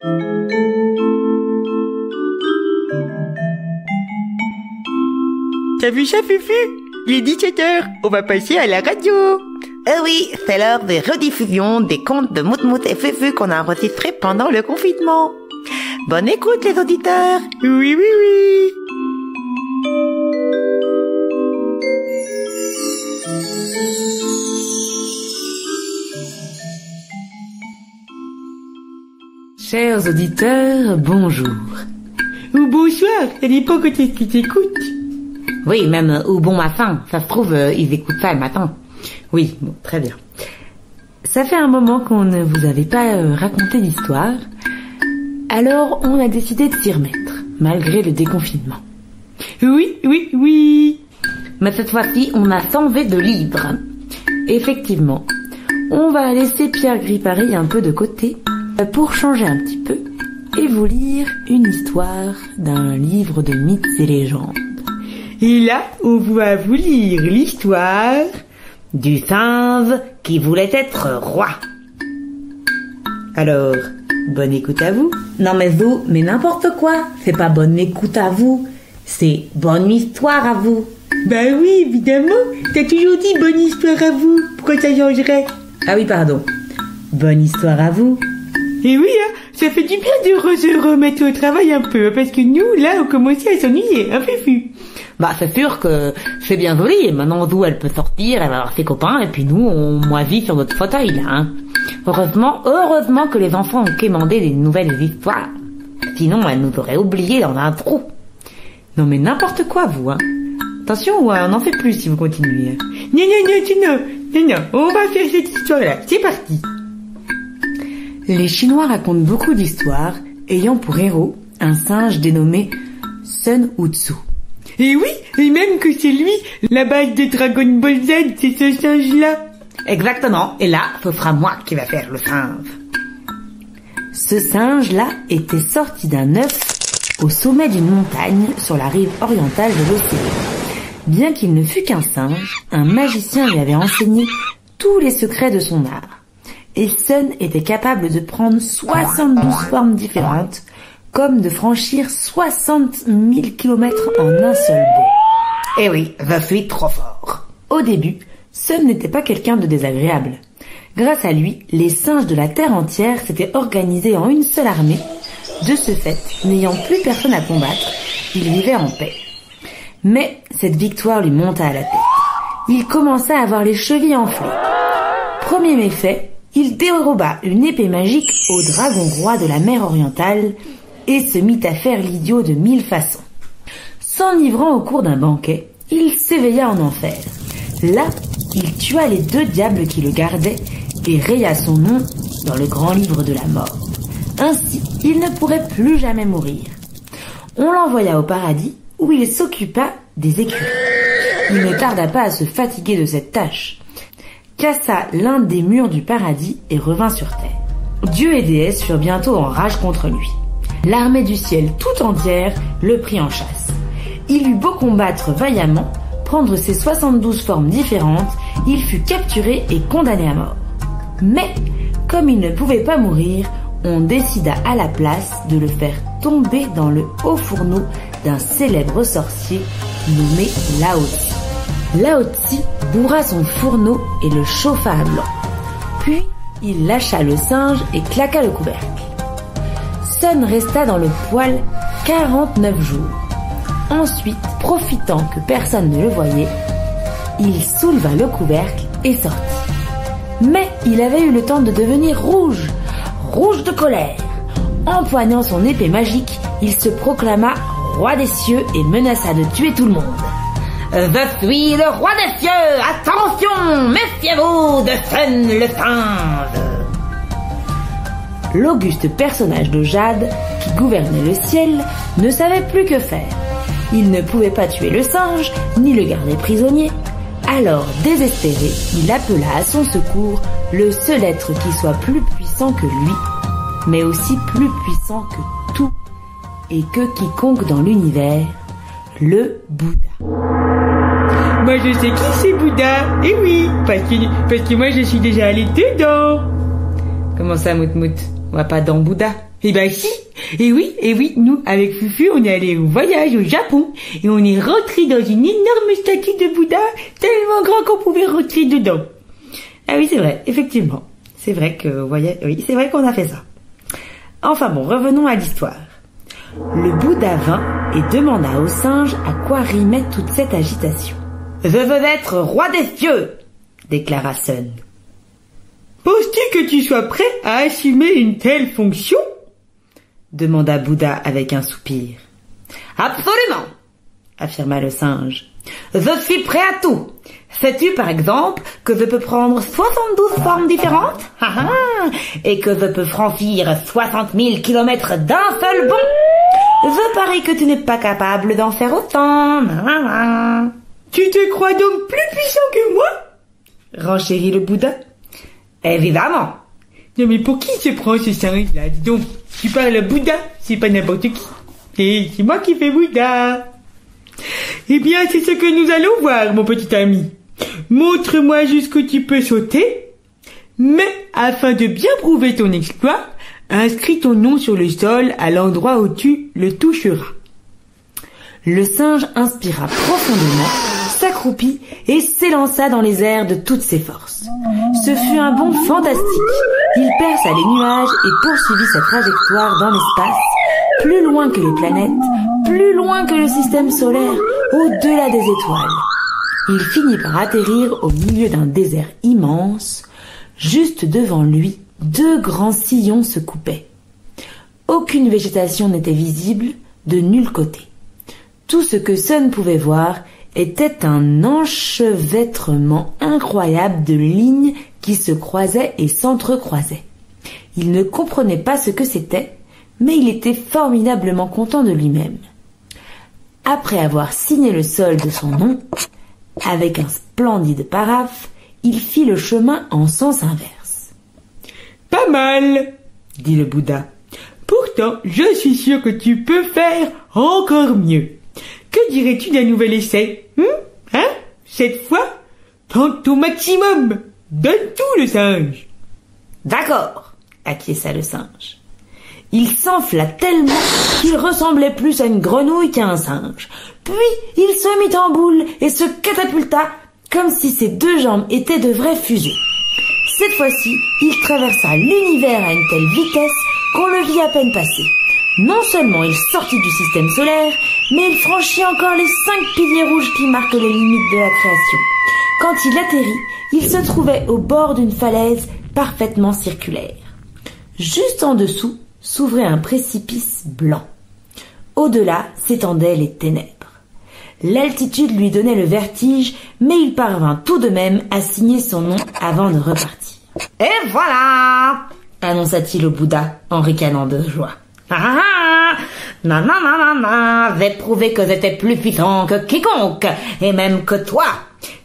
T'as vu ça, Fufu? Il est 17h, on va passer à la radio. Oui, c'est l'heure des rediffusions des contes de Moutmout et Fufu qu'on a enregistrés pendant le confinement. Bonne écoute, les auditeurs. Oui, oui, oui. Chers auditeurs, bonjour. Ou bonsoir, ça dépend quand est-ce qu'ils t'écoutent. Oui, même ou bon matin, ça se trouve, ils écoutent ça le matin. Oui, bon, très bien. Ça fait un moment qu'on ne vous avait pas raconté l'histoire, alors on a décidé de s'y remettre, malgré le déconfinement. Oui, oui, oui. Mais cette fois-ci, on a enlevé de livres. Effectivement, on va laisser Pierre Griparis un peu de côté pour changer un petit peu et vous lire une histoire d'un livre de mythes et légendes. Et là, on va vous lire l'histoire du singe qui voulait être roi. Alors, bonne écoute à vous. Non mais vous, mais n'importe quoi. C'est pas bonne écoute à vous, c'est bonne histoire à vous. Bah oui, évidemment. T'as toujours dit bonne histoire à vous. Pourquoi ça changerait? Ah oui, pardon. Bonne histoire à vous. Et oui, hein, ça fait du bien de se remettre au travail un peu, parce que nous, là, on commençait à s'ennuyer, hein, Fufu? Bah, c'est sûr que c'est bien joli, et maintenant, Zou, elle peut sortir, elle va avoir ses copains, et puis nous, on moisit sur notre fauteuil, là, hein. Heureusement que les enfants ont commandé des nouvelles histoires. Sinon, elles nous auraient oubliés dans un trou. Non mais n'importe quoi, vous, hein. Attention, on n'en fait plus si vous continuez. Non, on va faire cette histoire-là, c'est parti. Les Chinois racontent beaucoup d'histoires, ayant pour héros un singe dénommé Sun Wutsu. Et oui, et même que c'est lui, la base de Dragon Ball Z, c'est ce singe-là. Exactement, et là, ce sera moi qui va faire le singe. Ce singe-là était sorti d'un œuf au sommet d'une montagne sur la rive orientale de l'océan. Bien qu'il ne fût qu'un singe, un magicien lui avait enseigné tous les secrets de son art. Et Sun était capable de prendre 72 formes différentes, comme de franchir 60 000 kilomètres en un seul bond. Eh oui, je suis trop fort. Au début, Sun n'était pas quelqu'un de désagréable. Grâce à lui, les singes de la terre entière s'étaient organisés en une seule armée. De ce fait, n'ayant plus personne à combattre, il vivait en paix. Mais cette victoire lui monta à la tête. Il commença à avoir les chevilles enflées. Premier méfait, il déroba une épée magique au dragon roi de la mer orientale et se mit à faire l'idiot de 1000 façons. S'enivrant au cours d'un banquet, il s'éveilla en enfer. Là, il tua les 2 diables qui le gardaient et raya son nom dans le grand livre de la mort. Ainsi, il ne pourrait plus jamais mourir. On l'envoya au paradis où il s'occupa des écuries. Il ne tarda pas à se fatiguer de cette tâche, cassa l'un des murs du paradis et revint sur terre. Dieu et déesse furent bientôt en rage contre lui. L'armée du ciel tout entière le prit en chasse. Il eut beau combattre vaillamment, prendre ses 72 formes différentes, il fut capturé et condamné à mort. Mais, comme il ne pouvait pas mourir, on décida à la place de le faire tomber dans le haut fourneau d'un célèbre sorcier nommé Lao Tzu. Lao Tzu bourra son fourneau et le chauffa à blanc. Puis, il lâcha le singe et claqua le couvercle. Sun resta dans le poêle 49 jours. Ensuite, profitant que personne ne le voyait, il souleva le couvercle et sortit. Mais il avait eu le temps de devenir rouge de colère. Empoignant son épée magique, il se proclama roi des cieux et menaça de tuer tout le monde. Je suis le roi des cieux, attention, méfiez-vous de Sun le singe. L'auguste personnage de Jade, qui gouvernait le ciel, ne savait plus que faire. Il ne pouvait pas tuer le singe, ni le garder prisonnier. Alors, désespéré, il appela à son secours le seul être qui soit plus puissant que lui, mais aussi plus puissant que tout et que quiconque dans l'univers, le Bouddha. Moi je sais qui c'est Bouddha, et oui, parce que moi je suis déjà allé dedans. Comment ça, Moutmout? On va pas dans Bouddha? Eh ben si, et oui, nous, avec Fufu, on est allé au voyage au Japon, et on est rentré dans une énorme statue de Bouddha, tellement grand qu'on pouvait rentrer dedans. Ah oui, c'est vrai, effectivement. C'est vrai que, oui, c'est vrai qu'on a fait ça. Enfin bon, revenons à l'histoire. Le Bouddha vint et demanda au singe à quoi rimait toute cette agitation. « Je veux être roi des cieux !» déclara Sun. « Penses-tu que tu sois prêt à assumer une telle fonction ?» demanda Bouddha avec un soupir. « Absolument !» affirma le singe. « Je suis prêt à tout. Sais-tu par exemple que je peux prendre 72 formes différentes et que je peux franchir 60 000 kilomètres d'un seul bond? Je parie que tu n'es pas capable d'en faire autant. Tu te crois donc plus puissant que moi? Renchérit le Bouddha. Évidemment. Non mais pour qui se prend ce singe-là? Dis donc, tu parles à Bouddha, c'est pas n'importe qui. Et c'est moi qui fais Bouddha. Eh bien, c'est ce que nous allons voir, mon petit ami. Montre-moi jusqu'où tu peux sauter, mais afin de bien prouver ton exploit, inscris ton nom sur le sol à l'endroit où tu le toucheras. Le singe inspira profondément, s'accroupit et s'élança dans les airs de toutes ses forces. Ce fut un bond fantastique. Il perça les nuages et poursuivit sa trajectoire dans l'espace, plus loin que les planètes, plus loin que le système solaire, au-delà des étoiles. Il finit par atterrir au milieu d'un désert immense. Juste devant lui, 2 grands sillons se coupaient. Aucune végétation n'était visible de nul côté. Tout ce que Sun pouvait voir était un enchevêtrement incroyable de lignes qui se croisaient et s'entrecroisaient. Il ne comprenait pas ce que c'était, mais il était formidablement content de lui-même. Après avoir signé le sol de son nom, avec un splendide paraphe, il fit le chemin en sens inverse. « Pas mal, » dit le Bouddha. « Pourtant, je suis sûr que tu peux faire encore mieux. Que dirais-tu d'un nouvel essai? Cette fois, tente ton maximum. Donne tout, le singe. »« D'accord, » acquiesça le singe. Il s'enfla tellement qu'il ressemblait plus à une grenouille qu'à un singe. Puis il se mit en boule et se catapulta comme si ses 2 jambes étaient de vrais fusées. Cette fois-ci, il traversa l'univers à une telle vitesse qu'on le vit à peine passer. Non seulement il sortit du système solaire, mais il franchit encore les 5 piliers rouges qui marquent les limites de la création. Quand il atterrit, il se trouvait au bord d'une falaise parfaitement circulaire. Juste en dessous s'ouvrait un précipice blanc. Au-delà s'étendaient les ténèbres. L'altitude lui donnait le vertige, mais il parvint tout de même à signer son nom avant de repartir. « Et voilà !» annonça-t-il au Bouddha en ricanant de joie. « j'ai prouvé que j'étais plus puissant que quiconque, et même que toi,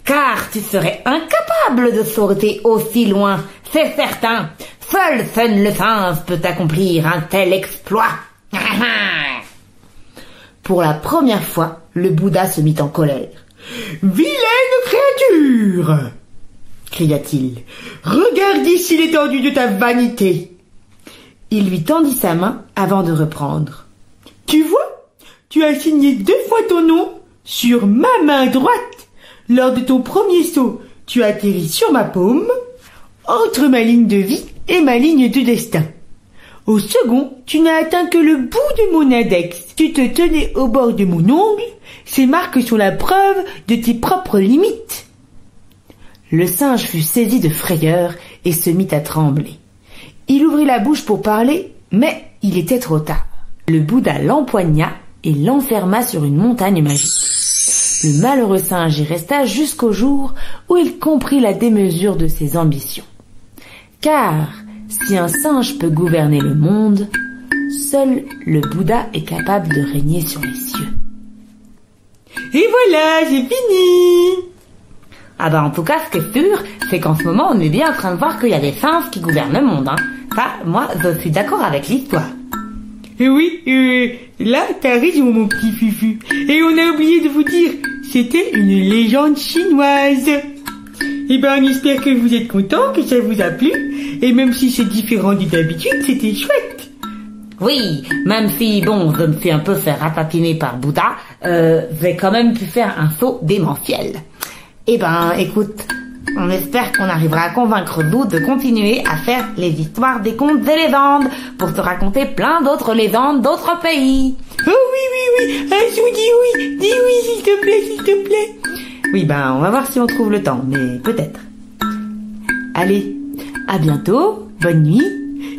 car tu serais incapable de sauter aussi loin, c'est certain. Seul Sun le singe peut accomplir un tel exploit. » Pour la première fois, le Bouddha se mit en colère. « Vilaine créature !» cria-t-il. « Regarde ici l'étendue de ta vanité. » Il lui tendit sa main avant de reprendre. « Tu vois, tu as signé 2 fois ton nom sur ma main droite. Lors de ton premier saut, tu as atterri sur ma paume, entre ma ligne de vie et ma ligne de destin. Au second, tu n'as atteint que le bout de mon index. Tu te tenais au bord de mon ongle. Ces marques sont la preuve de tes propres limites. » Le singe fut saisi de frayeur et se mit à trembler. Il ouvrit la bouche pour parler, mais il était trop tard. Le Bouddha l'empoigna et l'enferma sur une montagne magique. Le malheureux singe y resta jusqu'au jour où il comprit la démesure de ses ambitions. Car si un singe peut gouverner le monde, seul le Bouddha est capable de régner sur les cieux. Et voilà, j'ai fini. Ah bah en tout cas, ce qui est sûr, c'est qu'en ce moment, on est bien en train de voir qu'il y a des singes qui gouvernent le monde. Ça, moi, je suis d'accord avec l'histoire. Oui, là, t'as raison, mon petit Fufu. Et on a oublié de vous dire, c'était une légende chinoise. Eh ben, on espère que vous êtes contents, que ça vous a plu. Et même si c'est différent de d'habitude, c'était chouette. Oui, même si, bon, je me suis un peu fait ratatiner par Bouddha, j'ai quand même pu faire un saut démentiel. Eh ben, écoute, on espère qu'on arrivera à convaincre Lou de continuer à faire les histoires des contes et légendes pour te raconter plein d'autres légendes d'autres pays. Oh oui, Chou, dis oui, s'il te plaît. Oui, ben, on va voir si on trouve le temps, mais peut-être. Allez, à bientôt, bonne nuit,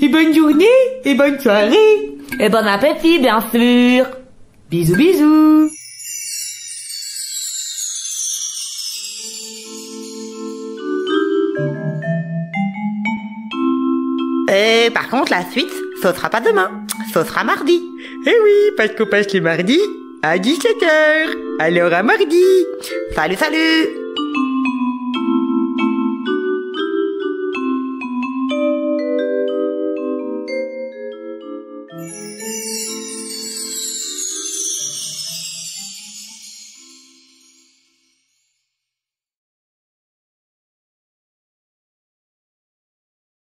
et bonne journée, et bonne soirée, et bon appétit, bien sûr. Bisous, bisous. Par contre, la suite, ce sera pas demain, ce sera mardi. Eh oui, parce qu'on passe les mardis à 17h. Alors à mardi. Salut.